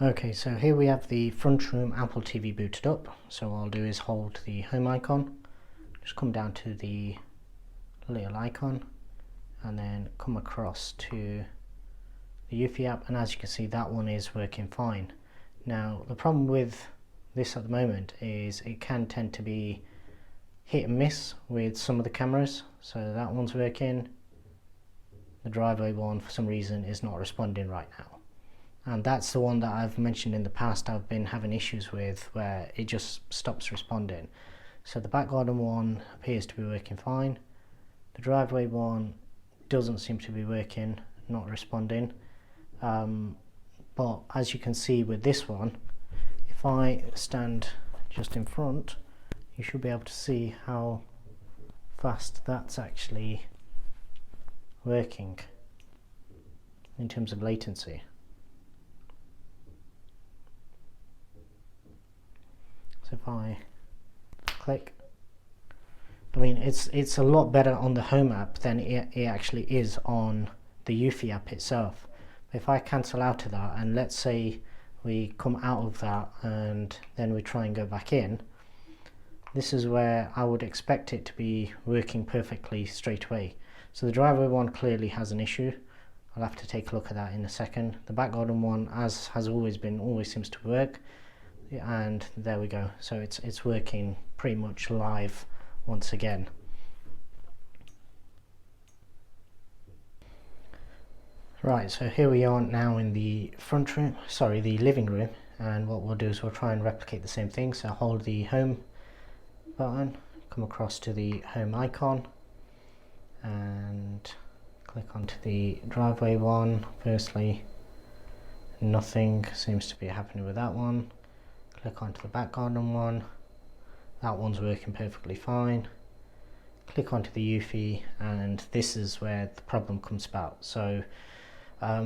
Okay, so here we have the front room Apple TV booted up. So what I'll do is hold the home icon, just come down to the little icon, and then come across to the Eufy app, and as you can see, that one is working fine. Now the problem with this at the moment is it can tend to be hit and miss with some of the cameras. So that one's working, the driveway one for some reason is not responding right now, and that's the one that I've mentioned in the past I've been having issues with, where it just stops responding. So the back garden one appears to be working fine, the driveway one doesn't seem to be working, not responding. But as you can see with this one, if I stand just in front, you should be able to see how fast that's actually working in terms of latency. So if I click, I mean it's a lot better on the home app than it actually is on the Eufy app itself. If I cancel out of that, and let's say we come out of that and then we try and go back in, this is where I would expect it to be working perfectly straight away. So the driveway one clearly has an issue. I'll have to take a look at that in a second. The back garden one, as has always been, always seems to work, and there we go. So it's working pretty much live once again. Right, so here we are now in the front room, sorry, the living room, and what we'll do is we'll try and replicate the same thing. So hold the home button, come across to the home icon, and click onto the driveway one. Firstly, nothing seems to be happening with that one. Click onto the back garden one, that one's working perfectly fine. Click onto the Eufy, and this is where the problem comes about. So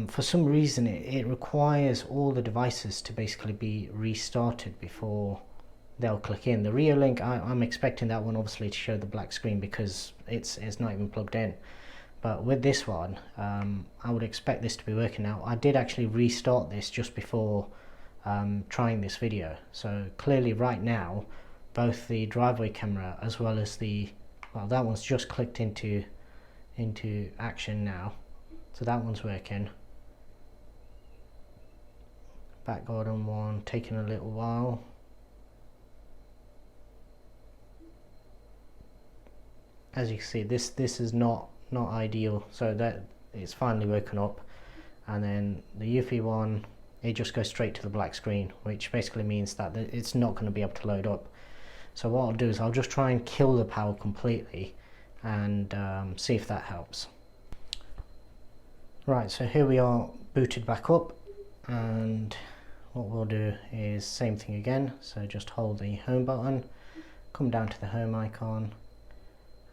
for some reason it requires all the devices to basically be restarted before they'll click in. The Reolink, I'm expecting that one obviously to show the black screen because it's not even plugged in. But with this one, I would expect this to be working now. I did actually restart this just before trying this video. So clearly right now, both the driveway camera as well as the, well, that one's just clicked into action now. So that one's working. Back garden one taking a little while. As you can see, this is not ideal. So that it's finally woken up, and then the Eufy one, it just goes straight to the black screen, which basically means that it's not going to be able to load up. So what I'll do is I'll just try and kill the power completely and see if that helps. Right, so here we are booted back up, and what we'll do is same thing again. So just hold the home button, come down to the home icon,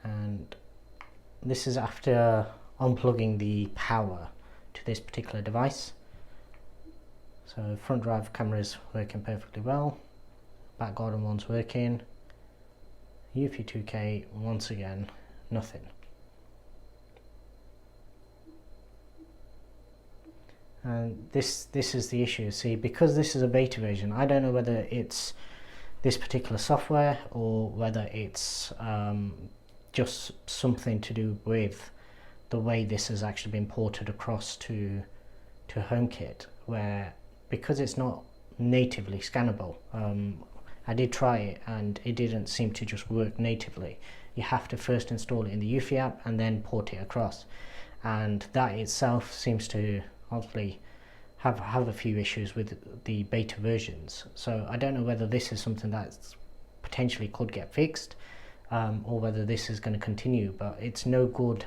and this is after unplugging the power to this particular device. So front drive camera is working perfectly well, back garden one's working, Eufy 2K once again, nothing. And this is the issue. See, because this is a beta version, I don't know whether it's this particular software or whether it's just something to do with the way this has actually been ported across to HomeKit, where because it's not natively scannable, I did try it and it didn't seem to just work natively. You have to first install it in the Eufy app and then port it across, and that itself seems to obviously have a few issues with the beta versions. So I don't know whether this is something that potentially could get fixed, or whether this is going to continue, but it's no good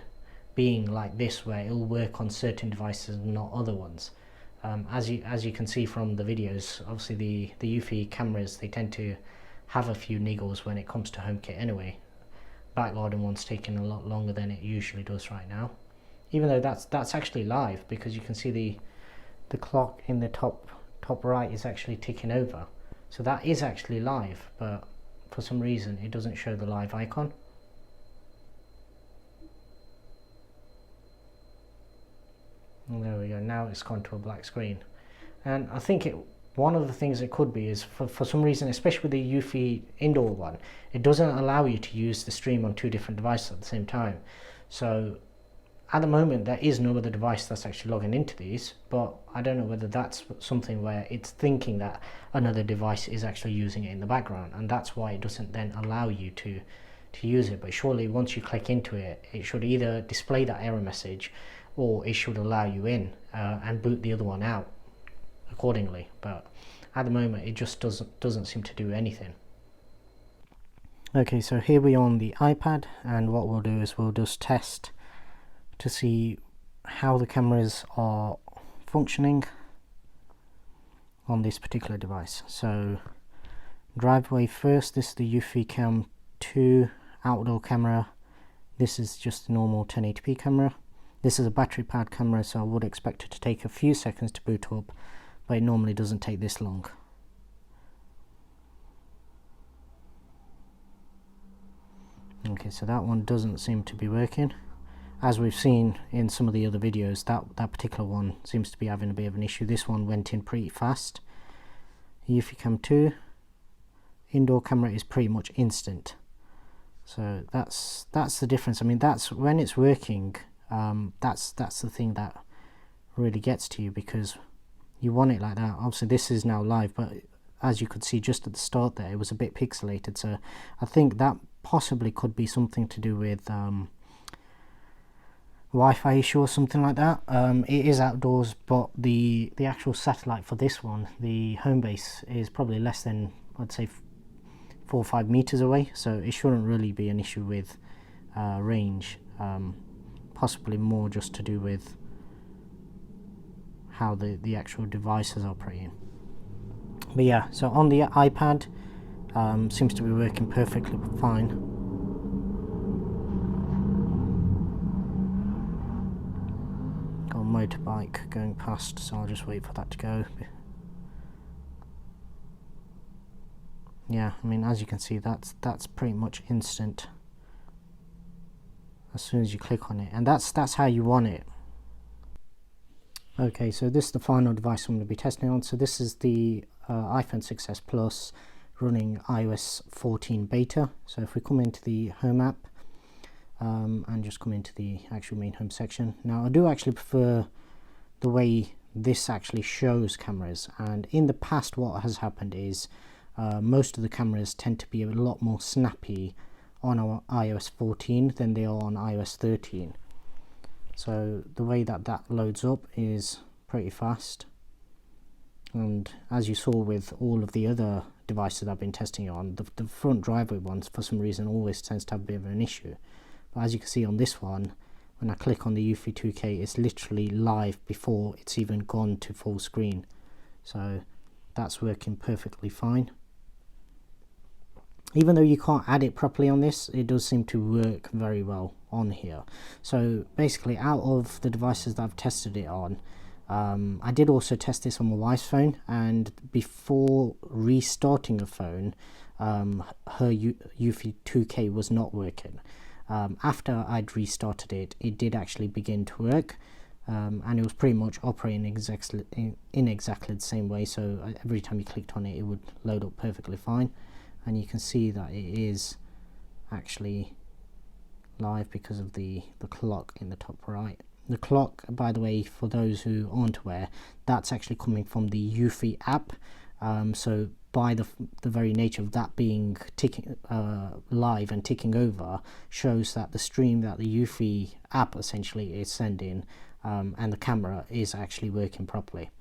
being like this where it'll work on certain devices and not other ones. As you can see from the videos, obviously the Eufy cameras, they tend to have a few niggles when it comes to HomeKit anyway. Back garden one's taking a lot longer than it usually does right now, even though that's actually live, because you can see the clock in the top right is actually ticking over. So that is actually live, but for some reason it doesn't show the live icon. And there we go, now it's gone to a black screen. And I think one of the things it could be is for some reason, especially with the Eufy Indoor one, it doesn't allow you to use the stream on 2 different devices at the same time. So at the moment there is no other device that's actually logging into these, but I don't know whether that's something where it's thinking that another device is actually using it in the background, and that's why it doesn't then allow you to use it. But surely once you click into it, it should either display that error message or it should allow you in and boot the other one out accordingly. But at the moment it just doesn't seem to do anything. Okay, so here we are on the iPad, and what we'll do is we'll just test to see how the cameras are functioning on this particular device. So driveway first, this is the Eufy Cam 2 outdoor camera. This is just a normal 1080p camera. This is a battery powered camera, so I would expect it to take a few seconds to boot up, but it normally doesn't take this long. Okay, so that one doesn't seem to be working. As we've seen in some of the other videos, that particular one seems to be having a bit of an issue. This one went in pretty fast. Eufy Cam 2 indoor camera is pretty much instant. So that's the difference. I mean, that's when it's working. That's the thing that really gets to you, because you want it like that. Obviously this is now live, but as you could see just at the start there, it was a bit pixelated, so I think that possibly could be something to do with Wi-Fi issue or something like that. It is outdoors, but the actual satellite for this one, the home base, is probably less than, I'd say, 4 or 5 meters away, so it shouldn't really be an issue with range. Possibly more just to do with how the actual device is operating. But yeah, so on the iPad, seems to be working perfectly fine. Got a motorbike going past, so I'll just wait for that to go. Yeah, I mean, as you can see, that's pretty much instant as soon as you click on it, and that's how you want it. Okay, so this is the final device I'm going to be testing on. So this is the iPhone 6s Plus running iOS 14 beta. So if we come into the Home app and just come into the actual main home section. Now I do actually prefer the way this actually shows cameras, and in the past what has happened is most of the cameras tend to be a lot more snappy on our iOS 14 than they are on iOS 13. So the way that loads up is pretty fast, and as you saw with all of the other devices I've been testing on, the front driveway ones for some reason always tends to have a bit of an issue. But as you can see on this one, when I click on the Eufy 2K, it's literally live before it's even gone to full screen. So that's working perfectly fine. Even though you can't add it properly on this, it does seem to work very well on here. So basically, out of the devices that I've tested it on, I did also test this on my wife's phone, and before restarting the phone, her Eufy 2K was not working. After I'd restarted it, it did actually begin to work, and it was pretty much operating in exactly the same way. So every time you clicked on it, it would load up perfectly fine. And you can see that it is actually live because of the clock in the top right. The clock, by the way, for those who aren't aware, that's actually coming from the Eufy app. So by the very nature of that being ticking live and ticking over, shows that the stream that the Eufy app essentially is sending and the camera is actually working properly.